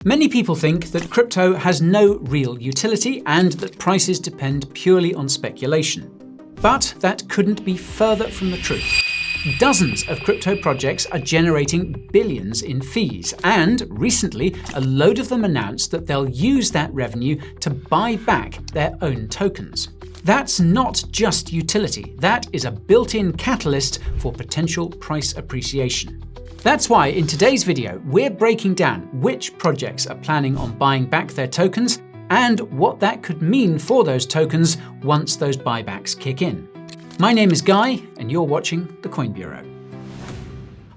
Many people think that crypto has no real utility and that prices depend purely on speculation. But that couldn't be further from the truth. Dozens of crypto projects are generating billions in fees, and recently a load of them announced that they'll use that revenue to buy back their own tokens. That's not just utility, that is a built-in catalyst for potential price appreciation. That's why in today's video, we're breaking down which projects are planning on buying back their tokens and what that could mean for those tokens once those buybacks kick in. My name is Guy, and you're watching The Coin Bureau.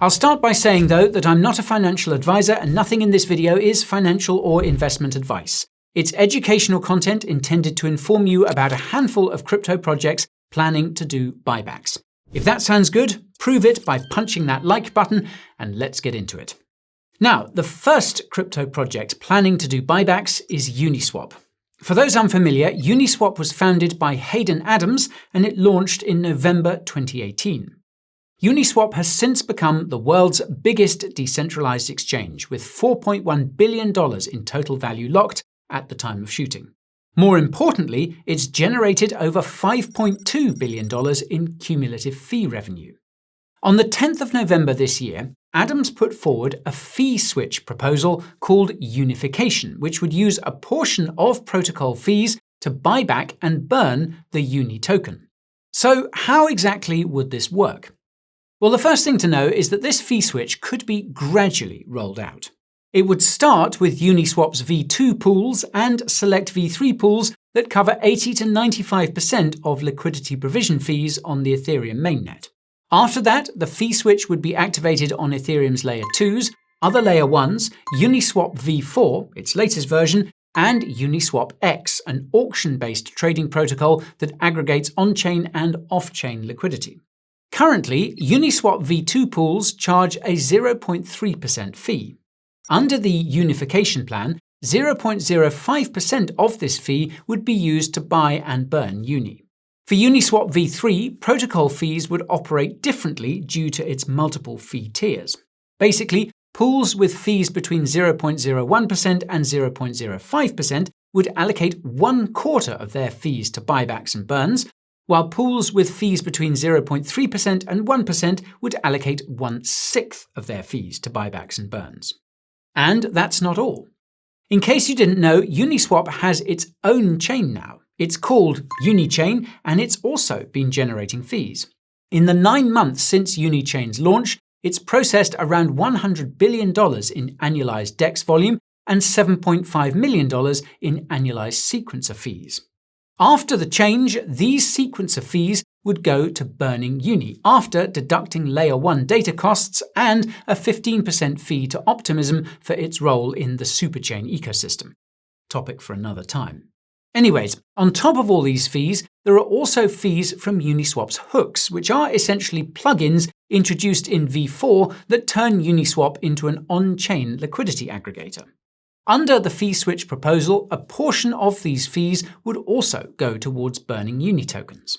I'll start by saying, though, that I'm not a financial advisor and nothing in this video is financial or investment advice. It's educational content intended to inform you about a handful of crypto projects planning to do buybacks. If that sounds good, prove it by punching that like button, and let's get into it. Now, the first crypto project planning to do buybacks is Uniswap. For those unfamiliar, Uniswap was founded by Hayden Adams and it launched in November 2018. Uniswap has since become the world's biggest decentralized exchange, with $4.1 billion in total value locked at the time of shooting. More importantly, it's generated over $5.2 billion in cumulative fee revenue. On the 10th of November this year, Adams put forward a fee switch proposal called Unification, which would use a portion of protocol fees to buy back and burn the Uni token. So how exactly would this work? Well, the first thing to know is that this fee switch could be gradually rolled out. It would start with Uniswap's V2 pools and select V3 pools that cover 80 to 95% of liquidity provision fees on the Ethereum mainnet. After that, the fee switch would be activated on Ethereum's Layer 2s, other Layer 1s, Uniswap V4, its latest version, and Uniswap X, an auction-based trading protocol that aggregates on-chain and off-chain liquidity. Currently, Uniswap V2 pools charge a 0.3% fee. Under the unification plan, 0.05% of this fee would be used to buy and burn Uni. For Uniswap V3, protocol fees would operate differently due to its multiple fee tiers. Basically, pools with fees between 0.01% and 0.05% would allocate 1/4 of their fees to buybacks and burns, while pools with fees between 0.3% and 1% would allocate 1/6 of their fees to buybacks and burns. And that's not all. In case you didn't know, Uniswap has its own chain now. It's called Unichain, and it's also been generating fees. In the 9 months since Unichain's launch, it's processed around $100 billion in annualized DEX volume and $7.5 million in annualized sequencer fees. After the change, these sequencer fees would go to burning Uni, after deducting Layer 1 data costs and a 15% fee to Optimism for its role in the superchain ecosystem. Topic for another time. Anyways, on top of all these fees, there are also fees from Uniswap's hooks, which are essentially plugins introduced in V4 that turn Uniswap into an on-chain liquidity aggregator. Under the fee switch proposal, a portion of these fees would also go towards burning Uni tokens.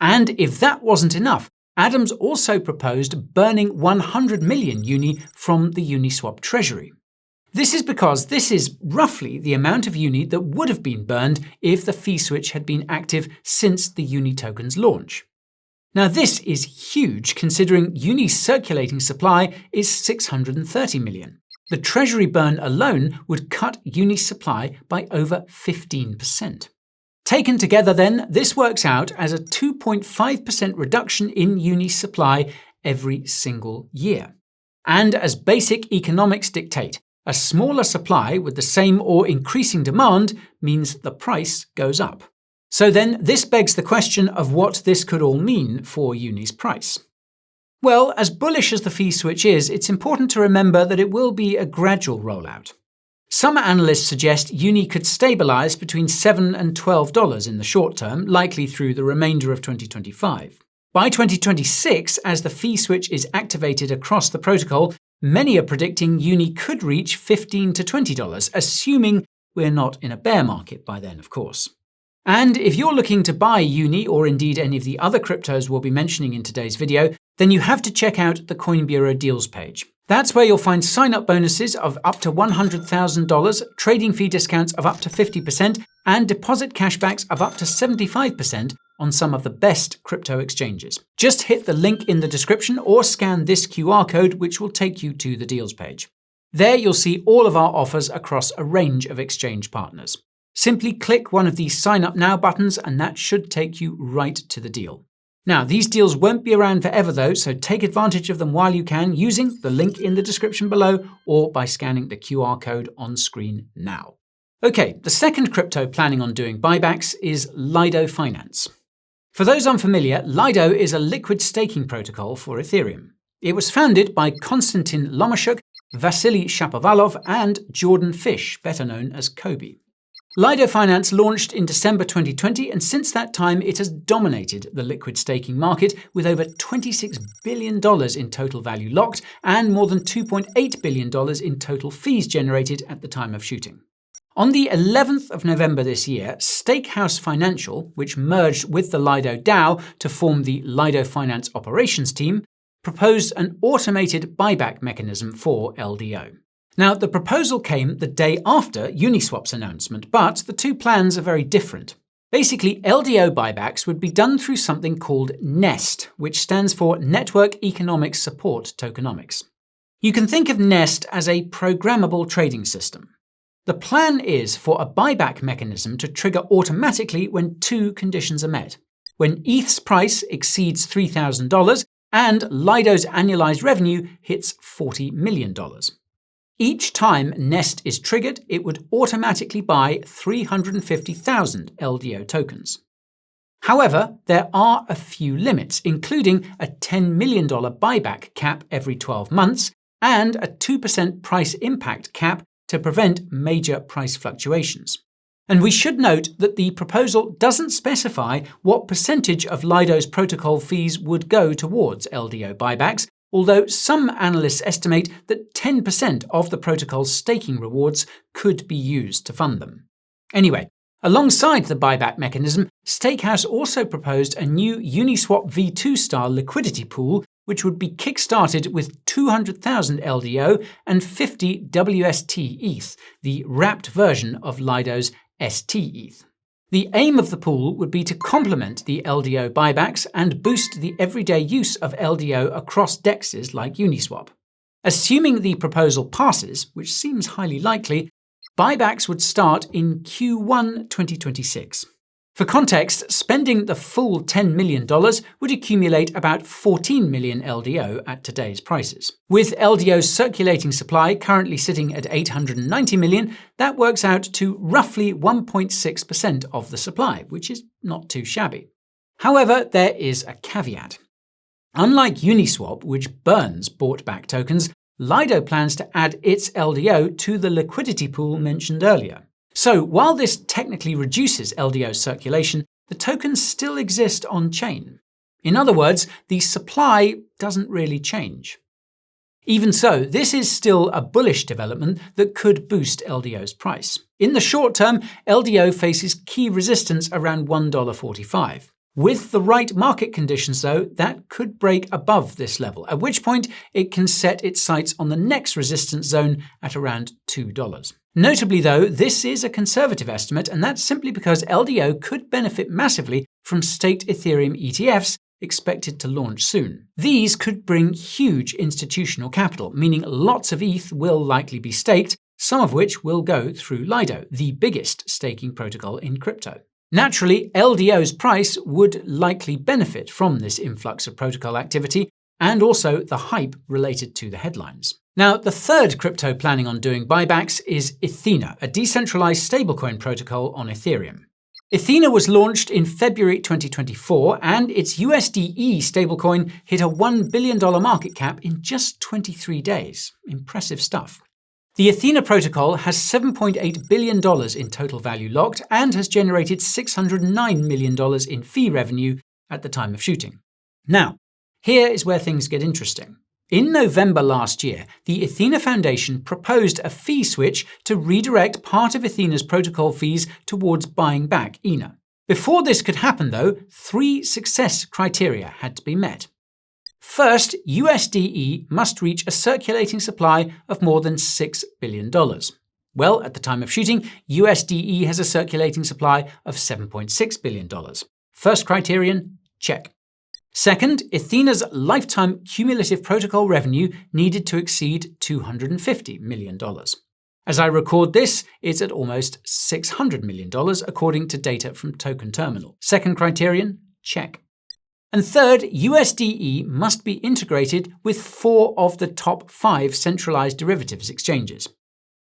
And if that wasn't enough, Adams also proposed burning 100 million Uni from the Uniswap treasury. This is because this is roughly the amount of Uni that would have been burned if the fee switch had been active since the Uni token's launch. Now this is huge considering Uni's circulating supply is 630 million. The treasury burn alone would cut Uni's supply by over 15%. Taken together then, this works out as a 2.5% reduction in Uni's supply every single year. And as basic economics dictate, a smaller supply with the same or increasing demand means the price goes up. So then this begs the question of what this could all mean for Uni's price. Well, as bullish as the fee switch is, it's important to remember that it will be a gradual rollout. Some analysts suggest Uni could stabilize between $7 and $12 in the short term, likely through the remainder of 2025. By 2026, as the fee switch is activated across the protocol, many are predicting Uni could reach $15 to $20, assuming we're not in a bear market by then, of course. And if you're looking to buy Uni, or indeed any of the other cryptos we'll be mentioning in today's video, then you have to check out the Coin Bureau deals page. That's where you'll find sign-up bonuses of up to $100,000, trading fee discounts of up to 50%, and deposit cashbacks of up to 75% on some of the best crypto exchanges. Just hit the link in the description or scan this QR code, which will take you to the deals page. There you'll see all of our offers across a range of exchange partners. Simply click one of these Sign Up Now buttons and that should take you right to the deal. Now, these deals won't be around forever though, so take advantage of them while you can using the link in the description below or by scanning the QR code on screen now. Okay, the second crypto planning on doing buybacks is Lido Finance. For those unfamiliar, Lido is a liquid staking protocol for Ethereum. It was founded by Konstantin Lomashuk, Vasily Shapovalov, and Jordan Fish, better known as Kobe. Lido Finance launched in December 2020, and since that time it has dominated the liquid staking market with over $26 billion in total value locked and more than $2.8 billion in total fees generated at the time of shooting. On the 11th of November this year, Stakehouse Financial, which merged with the Lido DAO to form the Lido Finance operations team, proposed an automated buyback mechanism for LDO. Now, the proposal came the day after Uniswap's announcement, but the two plans are very different. Basically, LDO buybacks would be done through something called NEST, which stands for Network Economic Support Tokenomics. You can think of NEST as a programmable trading system. The plan is for a buyback mechanism to trigger automatically when two conditions are met: when ETH's price exceeds $3,000 and Lido's annualized revenue hits $40 million. Each time NEST is triggered, it would automatically buy 350,000 LDO tokens. However, there are a few limits, including a $10 million buyback cap every 12 months and a 2% price impact cap to prevent major price fluctuations. And we should note that the proposal doesn't specify what percentage of Lido's protocol fees would go towards LDO buybacks, although some analysts estimate that 10% of the protocol's staking rewards could be used to fund them. Anyway, alongside the buyback mechanism, Stakehouse also proposed a new Uniswap v2-style liquidity pool, which would be kick-started with 200,000 LDO and 50 WST ETH, the wrapped version of Lido's ST ETH. The aim of the pool would be to complement the LDO buybacks and boost the everyday use of LDO across dexes like Uniswap. Assuming the proposal passes, which seems highly likely, buybacks would start in Q1 2026. For context, spending the full $10 million would accumulate about 14 million LDO at today's prices. With LDO's circulating supply currently sitting at 890 million, that works out to roughly 1.6% of the supply, which is not too shabby. However, there is a caveat. Unlike Uniswap, which burns bought-back tokens, Lido plans to add its LDO to the liquidity pool mentioned earlier. So, while this technically reduces LDO circulation, the tokens still exist on-chain. In other words, the supply doesn't really change. Even so, this is still a bullish development that could boost LDO's price. In the short term, LDO faces key resistance around $1.45. With the right market conditions, though, that could break above this level, at which point it can set its sights on the next resistance zone at around $2. Notably, though, this is a conservative estimate, and that's simply because LDO could benefit massively from staked Ethereum ETFs expected to launch soon. These could bring huge institutional capital, meaning lots of ETH will likely be staked, some of which will go through Lido, the biggest staking protocol in crypto. Naturally, LDO's price would likely benefit from this influx of protocol activity and also the hype related to the headlines. Now, the third crypto planning on doing buybacks is Ethena, a decentralized stablecoin protocol on Ethereum. Ethena was launched in February 2024, and its USDE stablecoin hit a $1 billion market cap in just 23 days. Impressive stuff. The Ethena protocol has $7.8 billion in total value locked and has generated $609 million in fee revenue at the time of shooting. Now, here is where things get interesting. In November last year, the Ethena Foundation proposed a fee switch to redirect part of Ethena's protocol fees towards buying back ENA. Before this could happen, though, 3 success criteria had to be met. First, USDE must reach a circulating supply of more than $6 billion. Well, at the time of shooting, USDE has a circulating supply of $7.6 billion. First criterion, check. Second, Ethena's lifetime cumulative protocol revenue needed to exceed $250 million. As I record this, it's at almost $600 million according to data from Token Terminal. Second criterion, check. And third, USDE must be integrated with 4 of the top 5 centralized derivatives exchanges.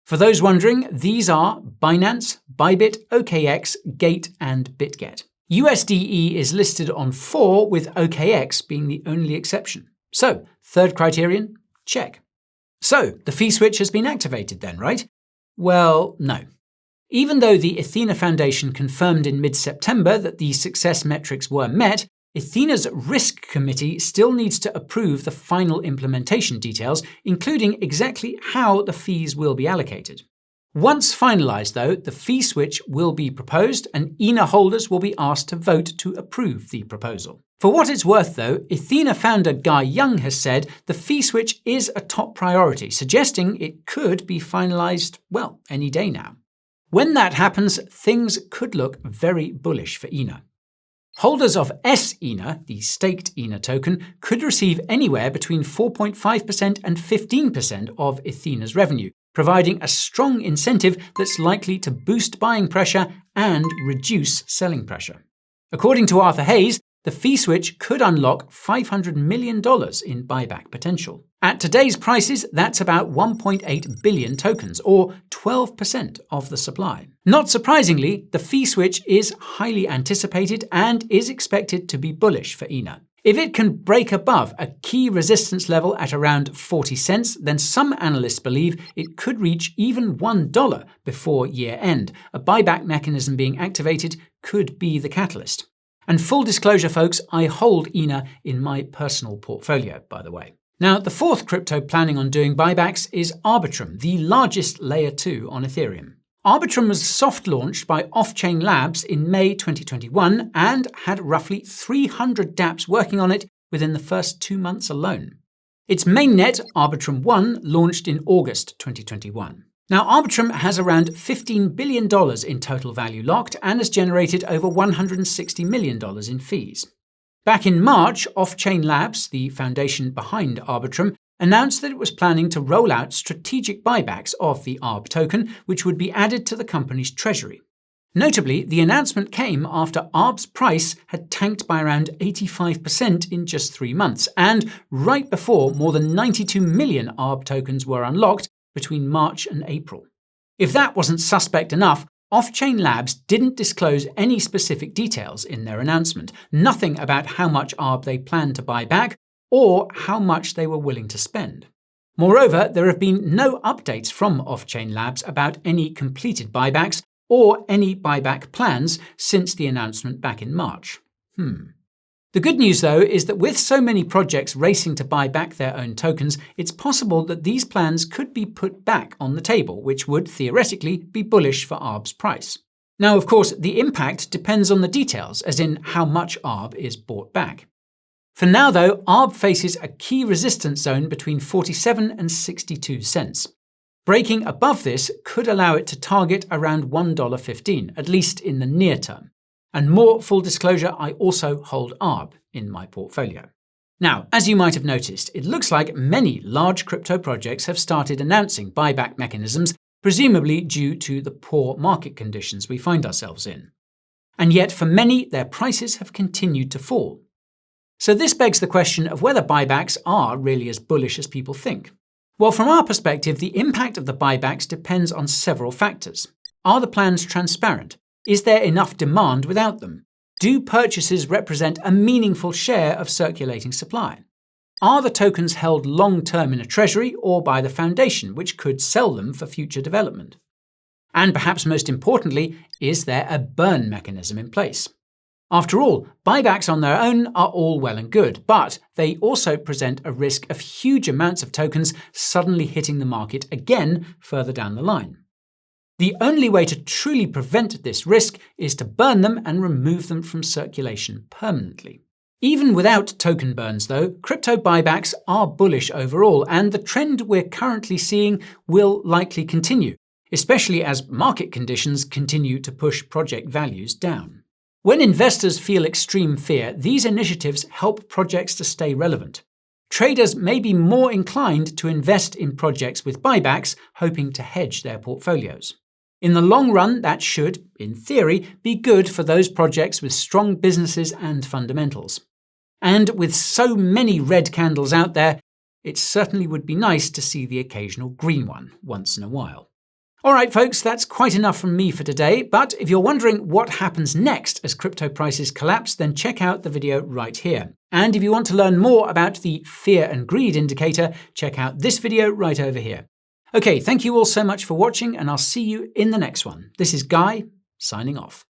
For those wondering, these are Binance, Bybit, OKX, Gate, and BitGet. USDE is listed on 4, with OKX being the only exception. So, third criterion, check. So, the fee switch has been activated then, right? Well, no. Even though the Ethena Foundation confirmed in mid-September that the success metrics were met, Ethena's risk committee still needs to approve the final implementation details, including exactly how the fees will be allocated. Once finalized, though, the fee switch will be proposed and Ethena holders will be asked to vote to approve the proposal. For what it's worth, though, Ethena founder Guy Young has said the fee switch is a top priority, suggesting it could be finalized, well, any day now. When that happens, things could look very bullish for Ethena. Holders of Ethena, the staked Ethena token, could receive anywhere between 4.5% and 15% of Ethena's revenue, providing a strong incentive that's likely to boost buying pressure and reduce selling pressure. According to Arthur Hayes, the fee switch could unlock $500 million in buyback potential. At today's prices, that's about 1.8 billion tokens, or 12% of the supply. Not surprisingly, the fee switch is highly anticipated and is expected to be bullish for Ethena. If it can break above a key resistance level at around 40 cents, then some analysts believe it could reach even $1 before year-end. A buyback mechanism being activated could be the catalyst. And full disclosure, folks, I hold Ethena in my personal portfolio, by the way. Now, the fourth crypto planning on doing buybacks is Arbitrum, the largest layer 2 on Ethereum. Arbitrum was soft launched by Off-Chain Labs in May 2021 and had roughly 300 dApps working on it within the first 2 months alone. Its mainnet, Arbitrum 1, launched in August 2021. Now, Arbitrum has around $15 billion in total value locked and has generated over $160 million in fees. Back in March, Off-Chain Labs, the foundation behind Arbitrum, announced that it was planning to roll out strategic buybacks of the ARB token, which would be added to the company's treasury. Notably, the announcement came after ARB's price had tanked by around 85% in just 3 months, and right before more than 92 million ARB tokens were unlocked between March and April. If that wasn't suspect enough, Off-Chain Labs didn't disclose any specific details in their announcement, nothing about how much ARB they planned to buy back or how much they were willing to spend. Moreover, there have been no updates from Off-Chain Labs about any completed buybacks or any buyback plans since the announcement back in March. The good news, though, is that with so many projects racing to buy back their own tokens, it's possible that these plans could be put back on the table, which would theoretically be bullish for ARB's price. Now, of course, the impact depends on the details, as in how much ARB is bought back. For now, though, ARB faces a key resistance zone between 47 and 62 cents. Breaking above this could allow it to target around $1.15, at least in the near term. And more full disclosure, I also hold ARB in my portfolio. Now, as you might have noticed, it looks like many large crypto projects have started announcing buyback mechanisms, presumably due to the poor market conditions we find ourselves in. And yet, for many, their prices have continued to fall. So this begs the question of whether buybacks are really as bullish as people think. Well, from our perspective, the impact of the buybacks depends on several factors. Are the plans transparent? Is there enough demand without them? Do purchases represent a meaningful share of circulating supply? Are the tokens held long-term in a treasury or by the foundation, which could sell them for future development? And perhaps most importantly, is there a burn mechanism in place? After all, buybacks on their own are all well and good, but they also present a risk of huge amounts of tokens suddenly hitting the market again further down the line. The only way to truly prevent this risk is to burn them and remove them from circulation permanently. Even without token burns, though, crypto buybacks are bullish overall, and the trend we're currently seeing will likely continue, especially as market conditions continue to push project values down. When investors feel extreme fear, these initiatives help projects to stay relevant. Traders may be more inclined to invest in projects with buybacks, hoping to hedge their portfolios. In the long run, that should, in theory, be good for those projects with strong businesses and fundamentals. And with so many red candles out there, it certainly would be nice to see the occasional green one once in a while. Alright folks, that's quite enough from me for today, but if you're wondering what happens next as crypto prices collapse, then check out the video right here. And if you want to learn more about the fear and greed indicator, check out this video right over here. Okay, thank you all so much for watching, and I'll see you in the next one. This is Guy, signing off.